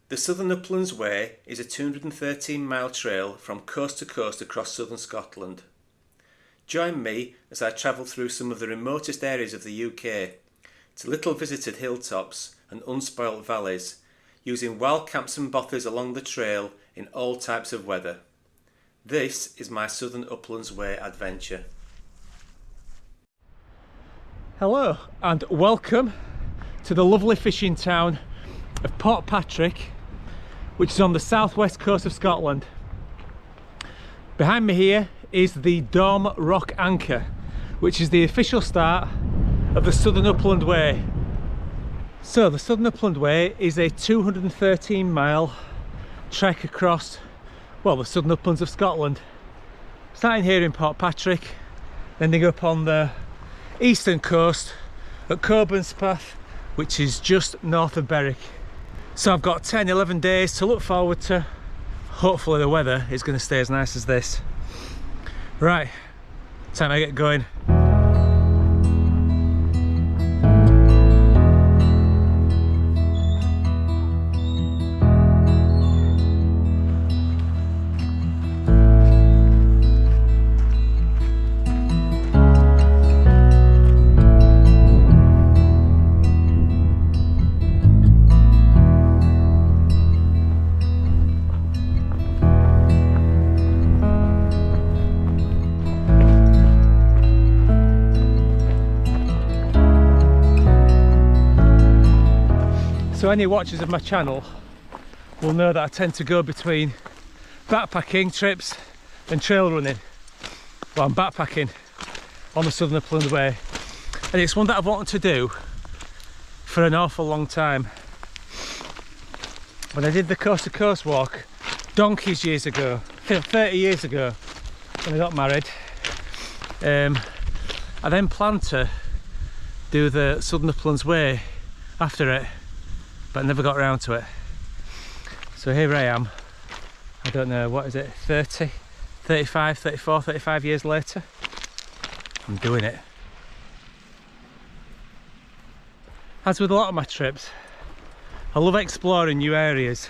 The Southern Uplands Way is a 213-mile trail from coast to coast across southern Scotland. Join me as I travel through some of the remotest areas of the UK, to little visited hilltops and unspoilt valleys, using Wildcamps and Bothies along the trail in all types of weather. This is my Southern Uplands Way adventure. Hello and welcome to the lovely fishing town of Portpatrick, which is on the southwest coast of Scotland. Behind me here is the Dorm Rock Anchor, which is the official start of the Southern Upland Way. So the Southern Upland Way is a 213-mile trek across, well, the Southern Uplands of Scotland, starting here in Portpatrick, ending up on the eastern coast at Cockburnspath, which is just north of Berwick. So I've got 10-11 days to look forward to. Hopefully the weather is going to stay as nice as this. Right, time I get going. So any watchers of my channel will know that I tend to go between backpacking trips and trail running. Well, I'm backpacking on the Southern Upland Way, and it's one that I've wanted to do for an awful long time. When I did the coast to coast walk donkeys years ago, 30 years ago, when I got married, I then planned to do the Southern Uplands Way after it, but I never got around to it. So here I am, I don't know, what is it, 30, 35, 34, 35 years later, I'm doing it. As with a lot of my trips, I love exploring new areas,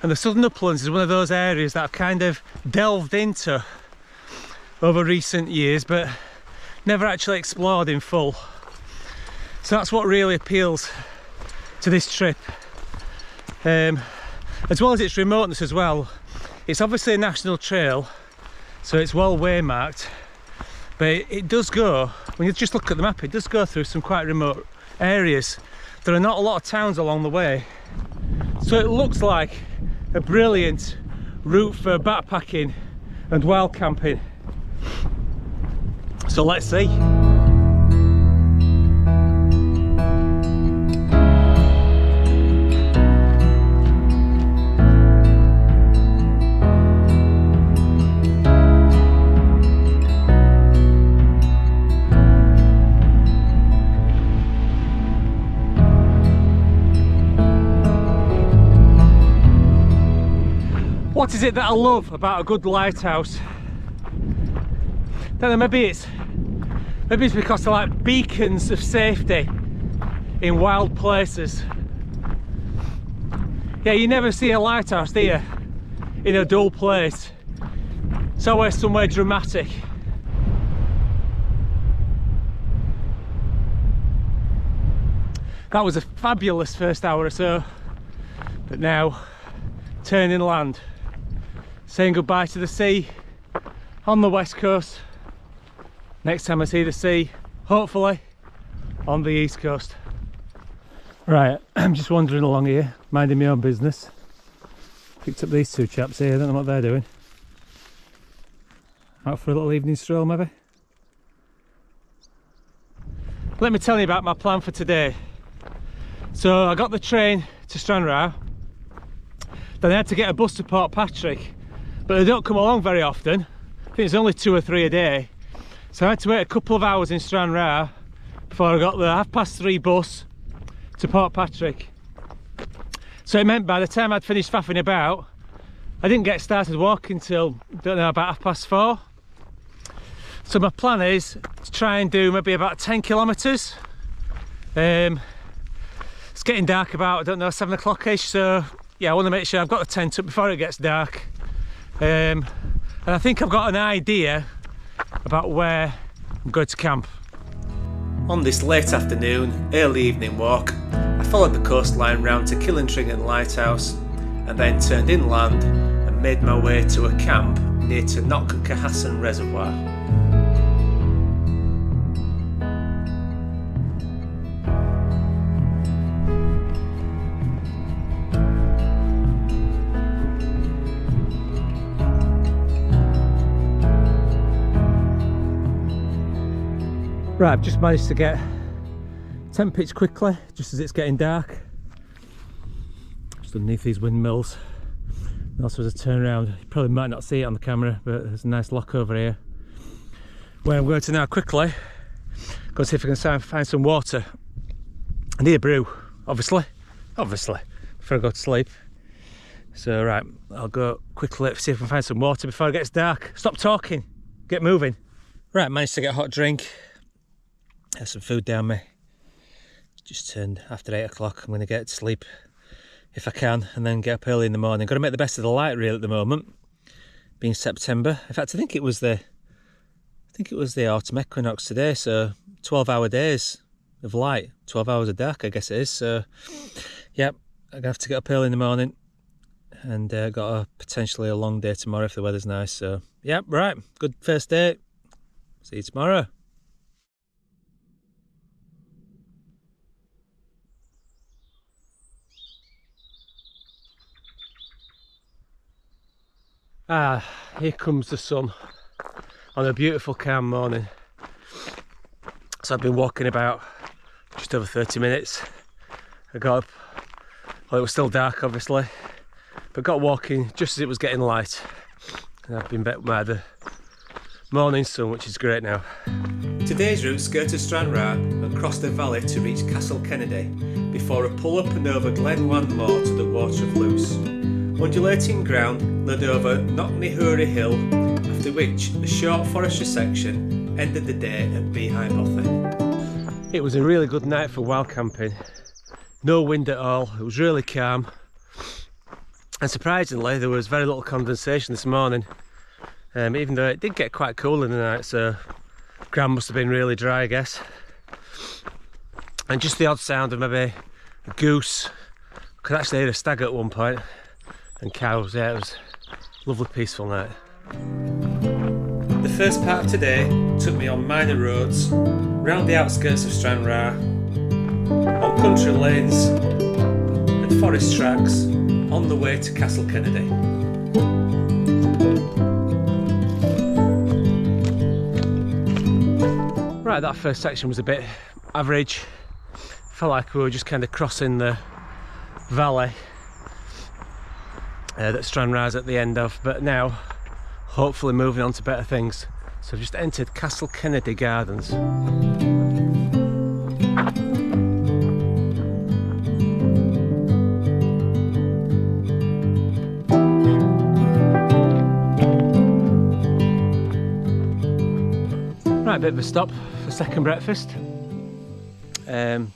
and the Southern Uplands is one of those areas that I've kind of delved into over recent years but never actually explored in full. So that's what really appeals to this trip, as well as its remoteness as well. It's obviously a national trail, so it's well waymarked, but it does go, when you just look at the map, it does go through some quite remote areas. There are not a lot of towns along the way, so it looks like a brilliant route for backpacking and wild camping. So let's see. What is it that I love about a good lighthouse? Don't know, maybe it's because they're like beacons of safety in wild places. Yeah, you never see a lighthouse, do you, in a dull place? It's always somewhere dramatic. That was a fabulous first hour or so, but now turning land, saying goodbye to the sea on the west coast. Next time I see the sea, hopefully on the east coast. Right, I'm just wandering along here, minding my own business. Picked up these two chaps here, I don't know what they're doing. Out for a little evening stroll maybe? Let me tell you about my plan for today. So I got the train to Stranraer, then I had to get a bus to Portpatrick, but they don't come along very often. I think it's only 2 or 3 a day. So I had to wait a couple of hours in Stranraer before I got the 3:30 bus to Portpatrick. So it meant by the time I'd finished faffing about, I didn't get started walking till, don't know, about 4:30. So my plan is to try and do maybe about 10 kilometres. It's getting dark about, I don't know, 7 o'clock-ish, so yeah, I want to make sure I've got the tent up before it gets dark. And I think I've got an idea about where I'm going to camp. On this late afternoon, early evening walk, I followed the coastline round to Killintringan Lighthouse and then turned inland and made my way to a camp near to Knockquhassen reservoir. Right, I've just managed to get tent pitched quickly, just as it's getting dark. Just underneath these windmills. And also as I turn around, you probably might not see it on the camera, but there's a nice lock over here. Where I'm going to now quickly, go see if I can find some water. I need a brew, obviously, before I go to sleep. So right, I'll go quickly see if I can find some water before it gets dark. Stop talking, get moving. Right, managed to get a hot drink. Have some food down me. Just turned after 8 o'clock. I'm going to get to sleep if I can and then get up early in the morning. Got to make the best of the light reel at the moment, being September. In fact, I think it was the autumn equinox today, so 12-hour days of light, 12 hours of dark, I guess it is. So yep, I'm going to have to get up early in the morning and got potentially a long day tomorrow if the weather's nice. So yep, right, good first day. See you tomorrow. Ah, here comes the sun on a beautiful calm morning. So I've been walking about just over 30 minutes. I got up, well, it was still dark obviously, but got walking just as it was getting light. And I've been met by the morning sun, which is great now. Today's route skirted Stranraer and crossed the valley to reach Castle Kennedy before a pull up and over Glen Wandmore to the Water of Luce. Undulating ground led over Knockquhassen Hill, after which a short forestry section ended the day at Beehive Bothy. It was a really good night for wild camping. No wind at all, it was really calm. And surprisingly, there was very little condensation this morning. Even though it did get quite cool in the night, so ground must have been really dry, I guess. And just the odd sound of maybe a goose. Could actually hear a stag at one point. And cows, yeah, it was a lovely peaceful night. The first part of today took me on minor roads, round the outskirts of Stranraer, on country lanes and forest tracks, on the way to Castle Kennedy. Right, that first section was a bit average. Felt like we were just kind of crossing the valley that Stranraer's at the end of, but now hopefully moving on to better things. So I've just entered Castle Kennedy Gardens. Right, a bit of a stop for second breakfast. I've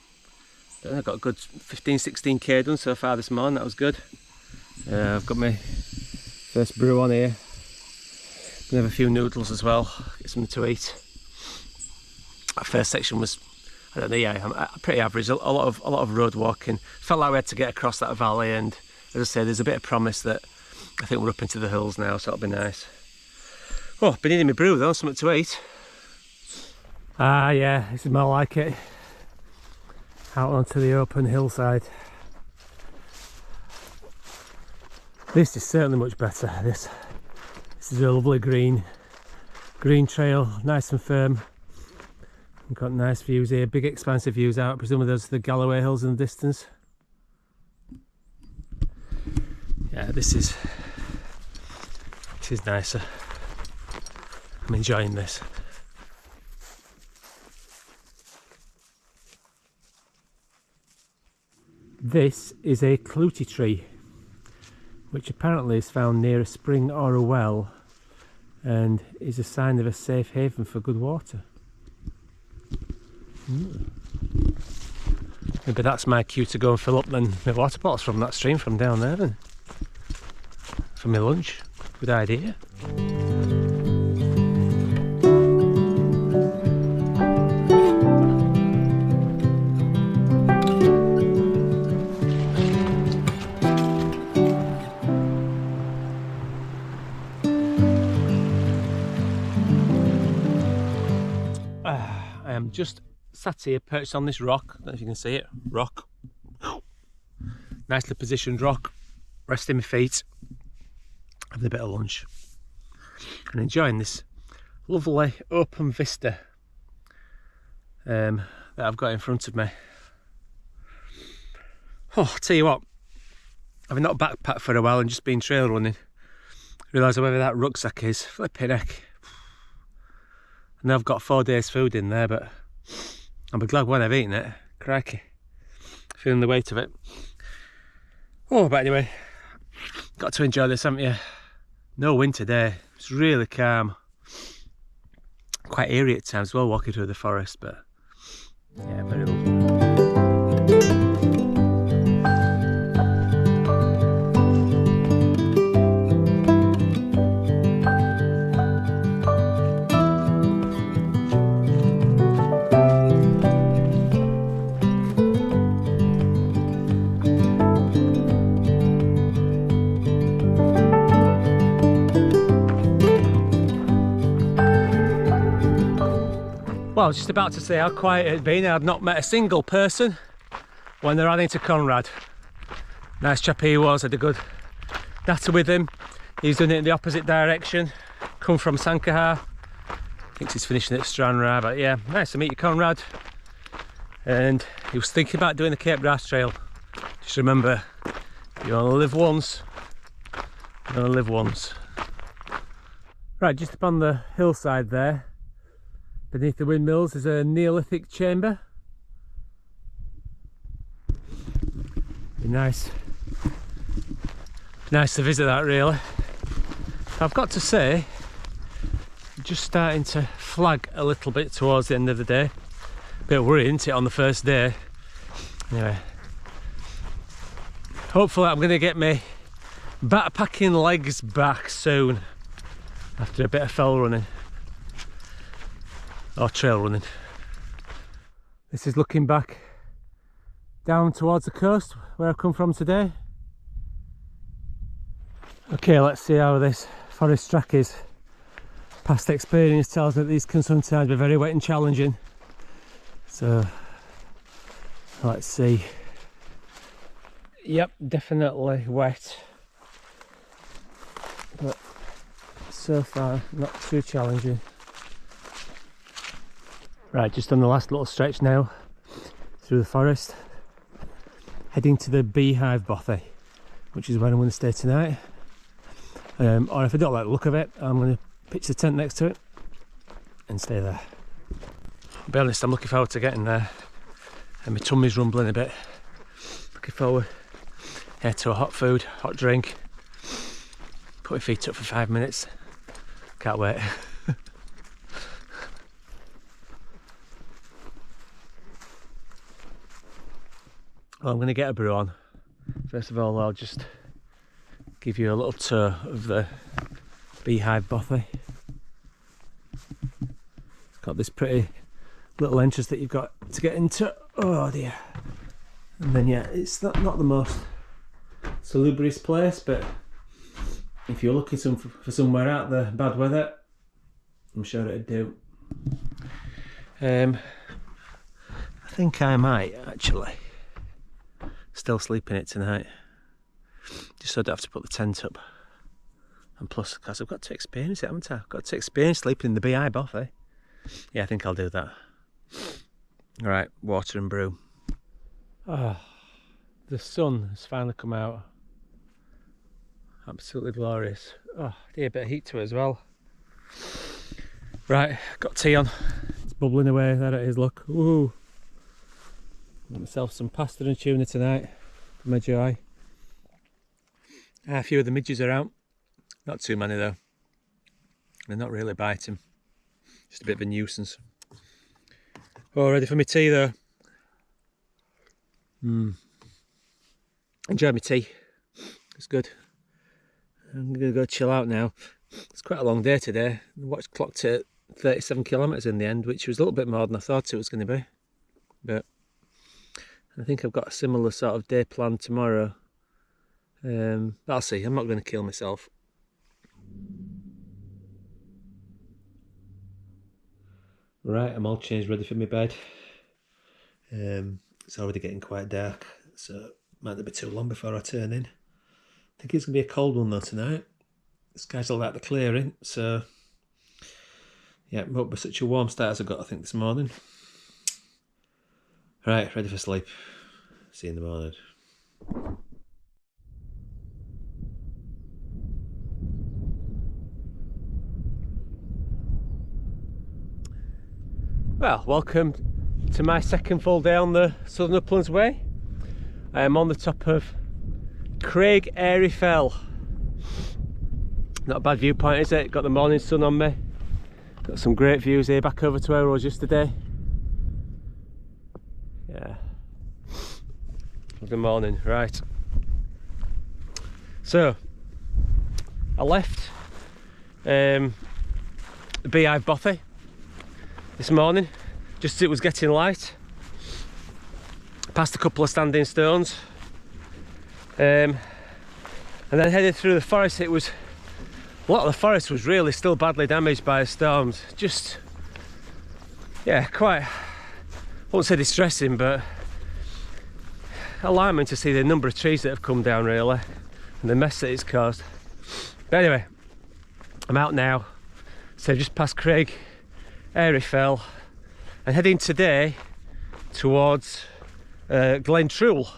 got a good 15-16k done so far this morning, that was good. I've got my first brew on here. Gonna have a few noodles as well, get something to eat. That first section was, I don't know, yeah, pretty average. A lot of road walking. Felt like we had to get across that valley, and as I say, there's a bit of promise that I think we're up into the hills now, so that'll be nice. Oh, been eating my brew though, something to eat. Ah, yeah, this is more like it. Out onto the open hillside. This is certainly much better. This is a lovely green trail, nice and firm. We've got nice views here, big expansive views out. Presumably those are the Galloway Hills in the distance. Yeah, this is nicer. I'm enjoying this. This is a clouty tree, which apparently is found near a spring or a well and is a sign of a safe haven for good water. Maybe that's my cue to go and fill up then my water bottles from that stream from down there then. For my lunch. Good idea. I am just sat here perched on this rock. I don't know if you can see it. Rock. Nicely positioned rock. Resting my feet. Having a bit of lunch. And enjoying this lovely open vista that I've got in front of me. Oh, I'll tell you what. Having not backpacked for a while and just been trail running. Realise how heavy that rucksack is. Flipping heck. I know I've got 4 days food in there, but I'll be glad when I've eaten it. Crikey. Feeling the weight of it. Oh, but anyway, got to enjoy this, haven't you? No wind today. It's really calm. Quite eerie at times as well, walking through the forest, but yeah, very lovely. Well, I was just about to say how quiet it had been. I'd not met a single person when they're adding to Conrad. Nice chap he was, had a good natter with him. He's done it in the opposite direction, come from Knockquhassen. Thinks he's finishing at Stranraer, but yeah, nice to meet you, Conrad. And he was thinking about doing the Cape Grass Trail. Just remember, you only live once. You only live once. Right, just up on the hillside there, beneath the windmills, is a Neolithic chamber. Be nice to visit that, really. I've got to say, just starting to flag a little bit towards the end of the day. Bit worried, isn't it, on the first day? Anyway, hopefully I'm going to get my backpacking legs back soon after a bit of fell running. Or trail running. This is looking back down towards the coast where I've come from today. Okay, let's see how this forest track is. Past experience tells me that these can sometimes be very wet and challenging. So, let's see. Yep, definitely wet. But so far, not too challenging. Right, just on the last little stretch now through the forest, heading to the Beehive Bothy, which is where I'm going to stay tonight. Or if I don't like the look of it, I'm going to pitch the tent next to it and stay there. I'll be honest, I'm looking forward to getting there, and my tummy's rumbling a bit. Looking forward to a hot food, hot drink, put my feet up for 5 minutes. Can't wait. Well, I'm going to get a brew on. First of all, I'll just give you a little tour of the Beehive Bothy. It's got this pretty little entrance that you've got to get into. Oh dear. And then yeah, it's not the most salubrious place, but if you're looking for somewhere out there, bad weather, I'm sure it'd do. I think I might actually still sleep in it tonight, just so I don't have to put the tent up. And plus, because I've got to experience it, haven't I? I've got to experience sleeping in the Beehive Bothy. Yeah, I think I'll do that. Alright, water and brew. Oh, the sun has finally come out. Absolutely glorious. Oh, dear, a bit of heat to it as well. Right, got tea on. It's bubbling away, there it is, look. Ooh. Got myself some pasta and tuna tonight for my joy. A few of the midges are out. Not too many though. They're not really biting. Just a bit of a nuisance. All ready for my tea though. Enjoy my tea. It's good. I'm gonna go chill out now. It's quite a long day today. The watch clocked at 37 kilometres in the end, which was a little bit more than I thought it was going to be. But I think I've got a similar sort of day planned tomorrow. I'll see. I'm not going to kill myself. Right, I'm all changed, ready for my bed. It's already getting quite dark, so it might not be too long before I turn in. I think it's going to be a cold one though tonight. The skies are like the clearing, so yeah, it won't be such a warm start as I got, I think, this morning. Right, ready for sleep. See you in the morning. Well, welcome to my second full day on the Southern Uplands Way. I am on the top of Craig Airy Fell. Not a bad viewpoint, is it? Got the morning sun on me. Got some great views here back over to where I was yesterday. Yeah. Good morning, right. So, I left the Beehive Bothy this morning, just as it was getting light. Passed a couple of standing stones. And then headed through the forest. A lot of the forest was really still badly damaged by the storms. Just, yeah, quite, I won't say distressing, but alarming to see the number of trees that have come down, really, and the mess that it's caused. But anyway, I'm out now, so just past Craig Airy Fell and heading today towards Glen Truel.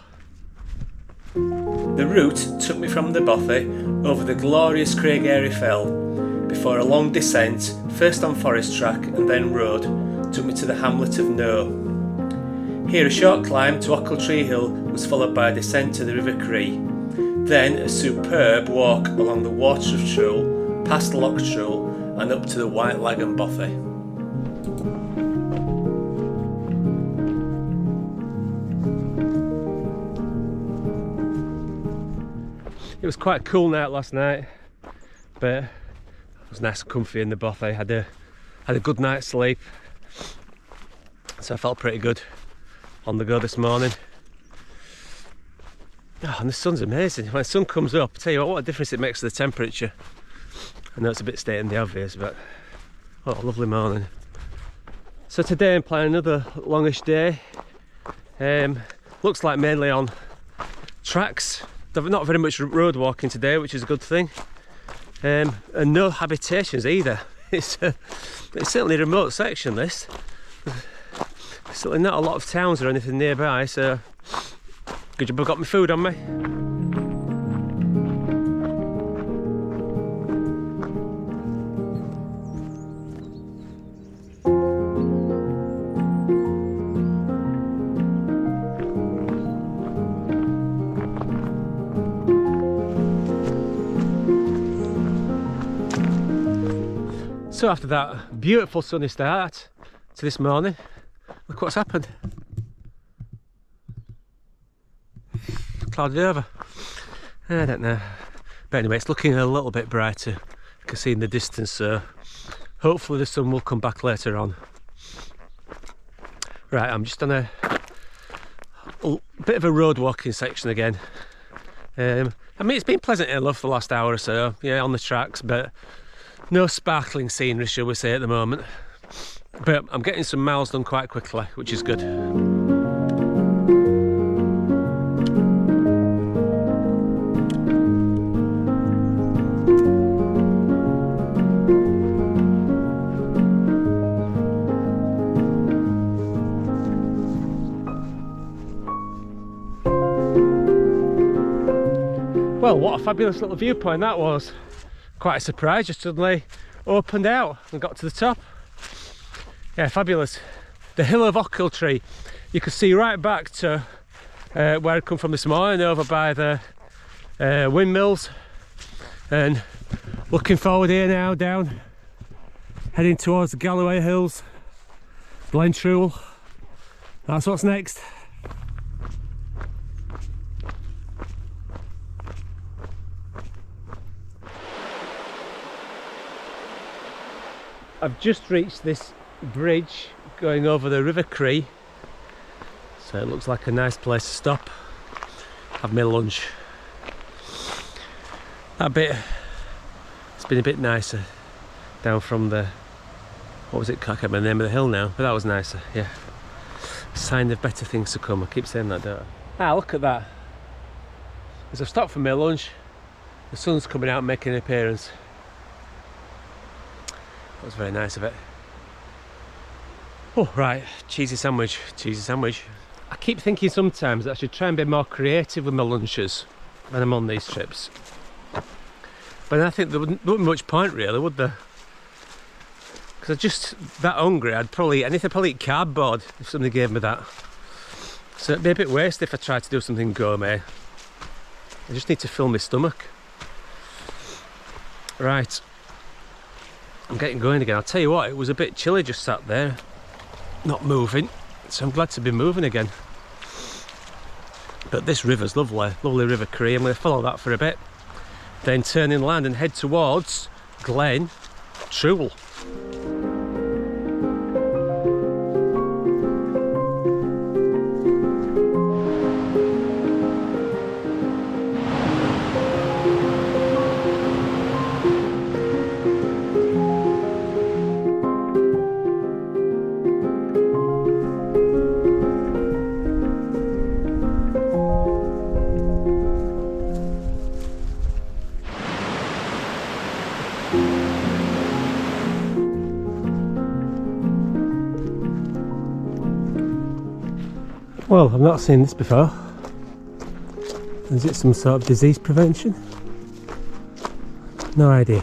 The route took me from the Bothy over the glorious Craig Airy Fell before a long descent, first on forest track and then road, took me to the hamlet of Knowe. Here a short climb to Ochiltree Hill was followed by a descent to the River Cree, then a superb walk along the Water of Truel, past Loch Truel and up to the White Laggan Bothy. It was quite a cool night last night, but it was nice and comfy in the Bothy. Had a good night's sleep, so I felt pretty good on the go this morning. Oh, and the sun's amazing. When the sun comes up, I tell you what a difference it makes to the temperature. I know it's a bit stating the obvious, but oh, lovely morning. So today I'm planning another longish day. Looks like mainly on tracks. Not very much road walking today, which is a good thing, and no habitations either. It's certainly a remote section, this. There's certainly not a lot of towns or anything nearby, so good job I've got my food on me. So after that beautiful sunny start to this morning, look what's happened. Clouded over. I don't know. But anyway, it's looking a little bit brighter. You can see in the distance, so hopefully the sun will come back later on. Right, I'm just on a bit of a road walking section again. I mean, it's been pleasant enough the last hour or so, yeah, on the tracks, but no sparkling scenery, shall we say, at the moment. But I'm getting some miles done quite quickly, which is good. Well, what a fabulous little viewpoint that was. Quite a surprise, just suddenly opened out and got to the top. Yeah, fabulous. The hill of Ochiltree, you could see right back to where I'd come from this morning, over by the windmills, and looking forward here now, down, heading towards the Galloway Hills, Glen Truel. That's what's next. I've just reached this bridge going over the River Cree, so it looks like a nice place to stop, have my lunch. That bit, it's been a bit nicer down from the, what was it, I can't remember the name of the hill now, but that was nicer, yeah. Sign of better things to come, I keep saying that, don't I? Ah, look at that. As I've stopped for my lunch, the sun's coming out and making an appearance. That was very nice of it. Oh, right, cheesy sandwich, cheesy sandwich. I keep thinking sometimes that I should try and be more creative with my lunches when I'm on these trips. But I think there wouldn't be much point really, would there? Because I'm just that hungry, I'd probably eat anything. I'd probably eat cardboard if somebody gave me that. So it'd be a bit waste if I tried to do something gourmet. I just need to fill my stomach. Right. I'm getting going again. I'll tell you what, it was a bit chilly just sat there, not moving. So I'm glad to be moving again. But this river's lovely, lovely River Cree. I'm going to follow that for a bit. Then turn inland and head towards Glen Trool. Well, I've not seen this before. Is it some sort of disease prevention? No idea.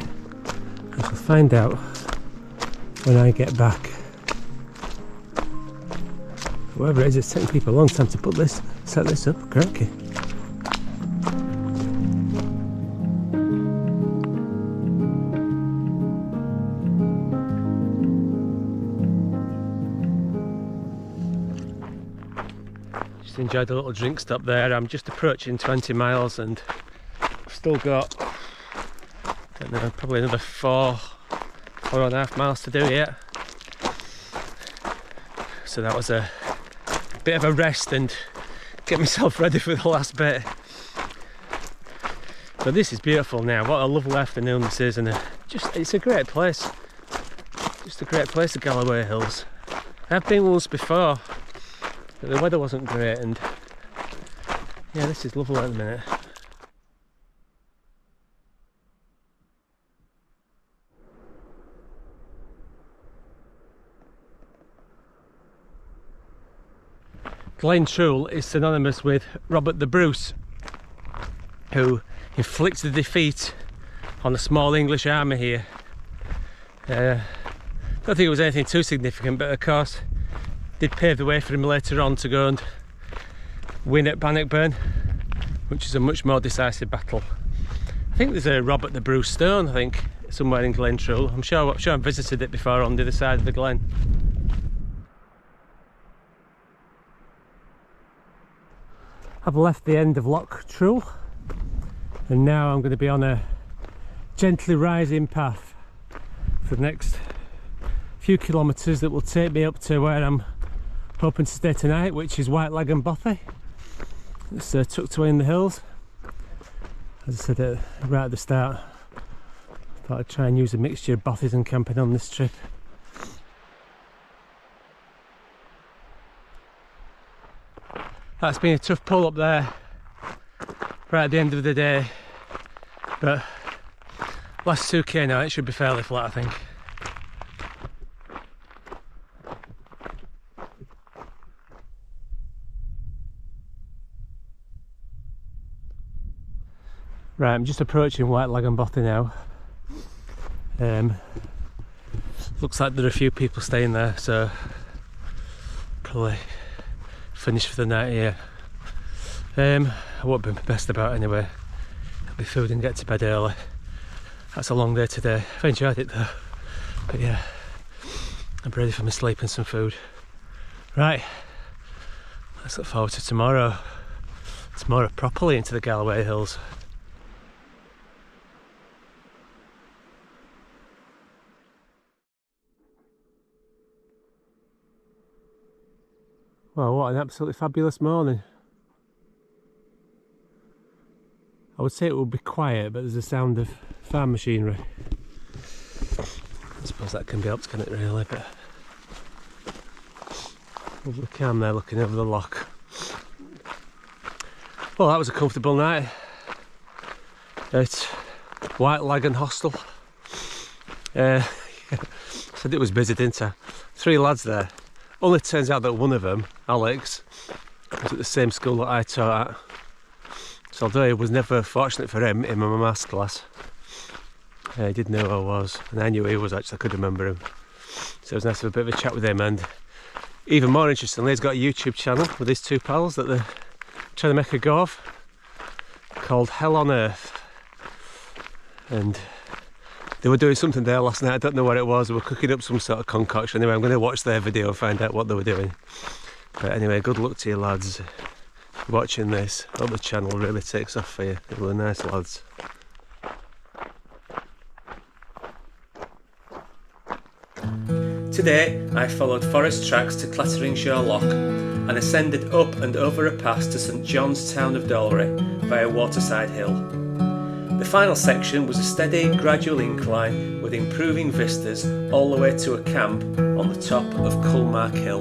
I shall find out when I get back. Whoever it is, it's taking people a long time to set this up. Crikey. Enjoyed a little drink stop there. I'm just approaching 20 miles and I've still got, I don't know, probably another 4.5 miles to do yet. So that was a bit of a rest and get myself ready for the last bit. But this is beautiful now. What a lovely afternoon this is, and it's a great place. Just a great place, the Galloway Hills. I've been once before. But the weather wasn't great, and yeah, this is lovely at the minute. Glen Trool is synonymous with Robert the Bruce, who inflicted defeat on a small English army here. I don't think it was anything too significant, but of course did pave the way for him later on to go and win at Bannockburn, which is a much more decisive battle. I think there's a Robert the Bruce stone, I think, somewhere in Glen Trool. I'm sure I've visited it before on the other side of the glen. I've left the end of Loch Trool and now I'm going to be on a gently rising path for the next few kilometres that will take me up to where I'm hoping to stay tonight, which is Laggan Bothy. It's tucked away in the hills. As I said right at the start, I thought I'd try and use a mixture of bothies and camping on this trip. That's been a tough pull up there right at the end of the day, but last 2k now it should be fairly flat, I think. Right, I'm just approaching Laggan Bothy now. Looks like there are a few people staying there, so probably finish for the night here. I won't be my best about it anyway. I'll be food and get to bed early. That's a long day today. I've enjoyed it though. But yeah, I'm ready for my sleep and some food. Right, let's look forward to tomorrow. Tomorrow properly into the Galloway Hills. Well, what an absolutely fabulous morning. I would say it would be quiet, but there's a sound of farm machinery. I suppose that can be helped, can it, really? But lovely calm there looking over the loch. Well, that was a comfortable night at Laggan hostel. Said it was busy, didn't I? 3 lads there. Only turns out that one of them, Alex, was at the same school that I taught at. So although it was never fortunate for him in my maths class, he did know who I was, and I knew who he was actually. I could remember him. So it was nice to have a bit of a chat with him, and even more interestingly, he's got a YouTube channel with his 2 pals that they're trying to make a go of, called Hell on Earth. And they were doing something there last night, I don't know what it was. They were cooking up some sort of concoction. Anyway, I'm going to watch their video and find out what they were doing. But anyway, good luck to you lads watching this. Hope the channel really takes off for you. They were nice lads. Today I followed forest tracks to Clatteringshaw Loch and ascended up and over a pass to St John's town of Dalry via Waterside Hill. The final section was a steady, gradual incline with improving vistas all the way to a camp on the top of Culmark Hill.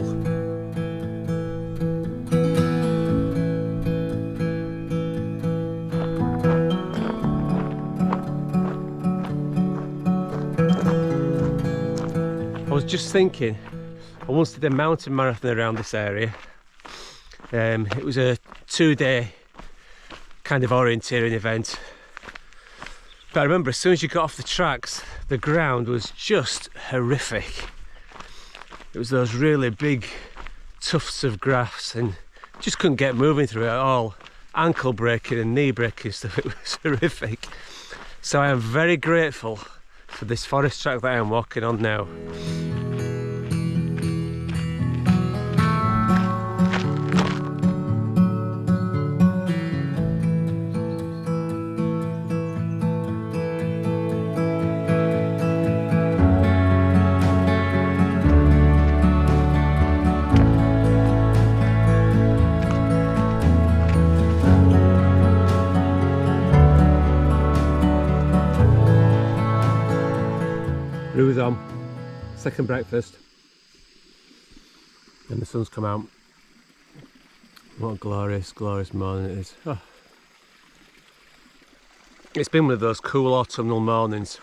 I was just thinking, I once did a mountain marathon around this area. It was a 2-day kind of orienteering event. But I remember as soon as you got off the tracks, the ground was just horrific. It was those really big tufts of grass and just couldn't get moving through it at all. Ankle breaking and knee breaking stuff, it was horrific. So I am very grateful for this forest track that I am walking on now. Roo's on, second breakfast, and the sun's come out. What a glorious, glorious morning it is. Oh. It's been one of those cool autumnal mornings,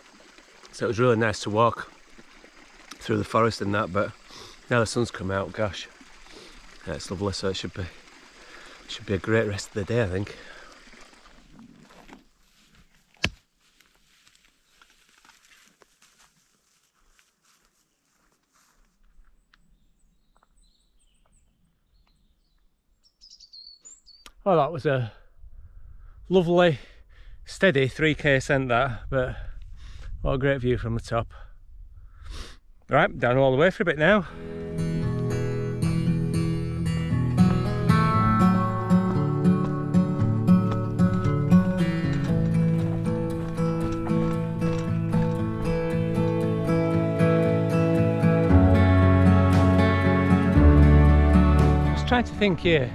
so it was really nice to walk through the forest and that, but now the sun's come out, gosh, yeah, it's lovely, so it should be a great rest of the day, I think. Oh, that was a lovely, steady 3k ascent that, but what a great view from the top. Right, down all the way for a bit now. I was trying to think here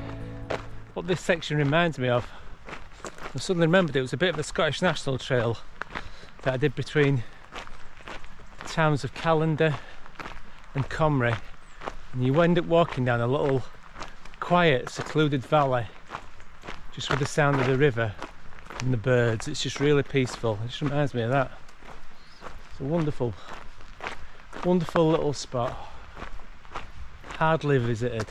what this section reminds me of. I suddenly remembered it was a bit of a Scottish National Trail that I did between the towns of Callander and Comrie, and you end up walking down a little quiet, secluded valley just with the sound of the river and the birds. It's just really peaceful. It just reminds me of that. It's a wonderful, wonderful little spot, hardly visited.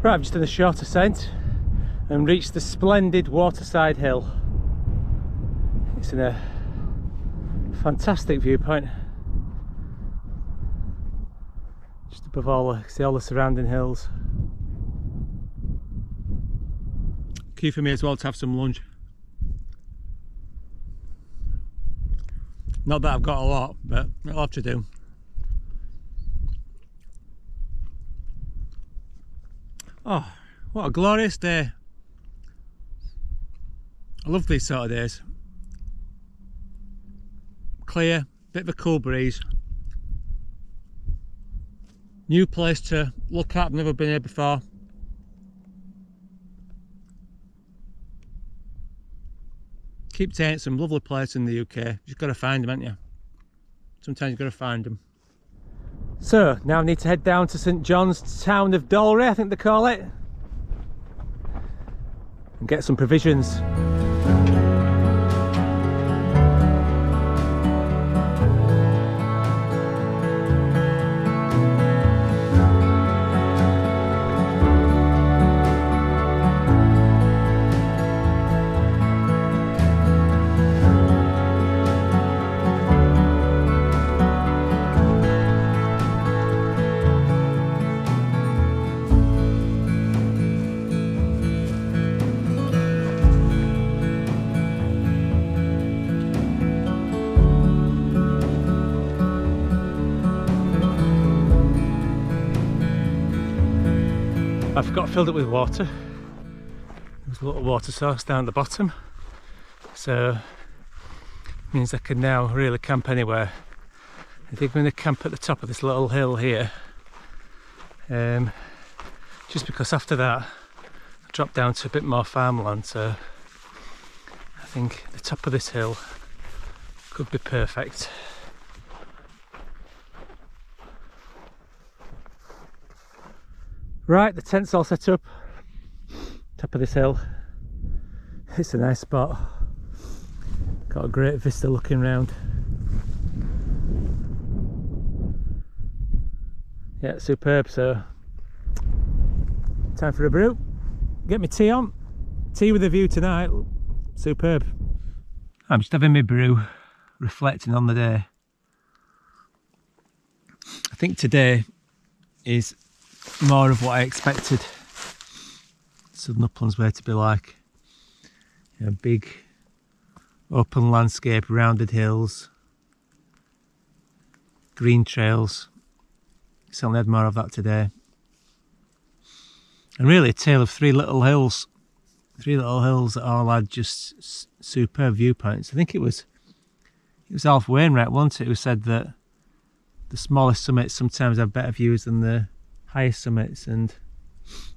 Right, I've just done a short ascent and reached the splendid Waterside Hill. It's in a fantastic viewpoint. Just above all the surrounding hills. Key for me as well to have some lunch. Not that I've got a lot, but it'll have to do. Oh, what a glorious day. I love these sort of days. Clear, bit of a cool breeze. New place to look at, I've never been here before. Keep saying some lovely places in the UK, you just got to find them, haven't you? Sometimes you've got to find them. So, now I need to head down to St John's, town of Dalry, I think they call it, and get some provisions. I forgot to fill it with water. There's a little water source down at the bottom, so means I can now really camp anywhere. I think I'm going to camp at the top of this little hill here, just because after that I drop down to a bit more farmland, so I think the top of this hill could be perfect. Right, the tent's all set up, top of this hill. It's a nice spot, got a great vista looking round. Yeah, superb. So time for a brew, get my tea on, tea with a view tonight, superb. I'm just having my brew, reflecting on the day. I think today is more of what I expected Southern Uplands Way to be like. You know, big open landscape, rounded hills, green trails. Certainly had more of that today. And really a tale of three little hills that all had just superb viewpoints. I think it was Alf Wainwright, wasn't it, who said that the smallest summits sometimes have better views than the highest summits, and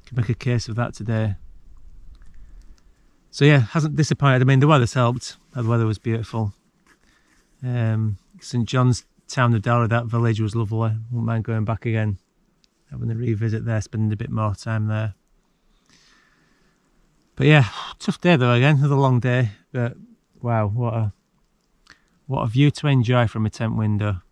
can make a case of that today. So yeah, hasn't disappointed. I mean, the weather's helped. The weather was beautiful. St John's, town of Dalry, that village was lovely. Wouldn't mind going back again, having a revisit there, spending a bit more time there. But yeah, tough day though again, another long day. But wow, what a view to enjoy from a tent window.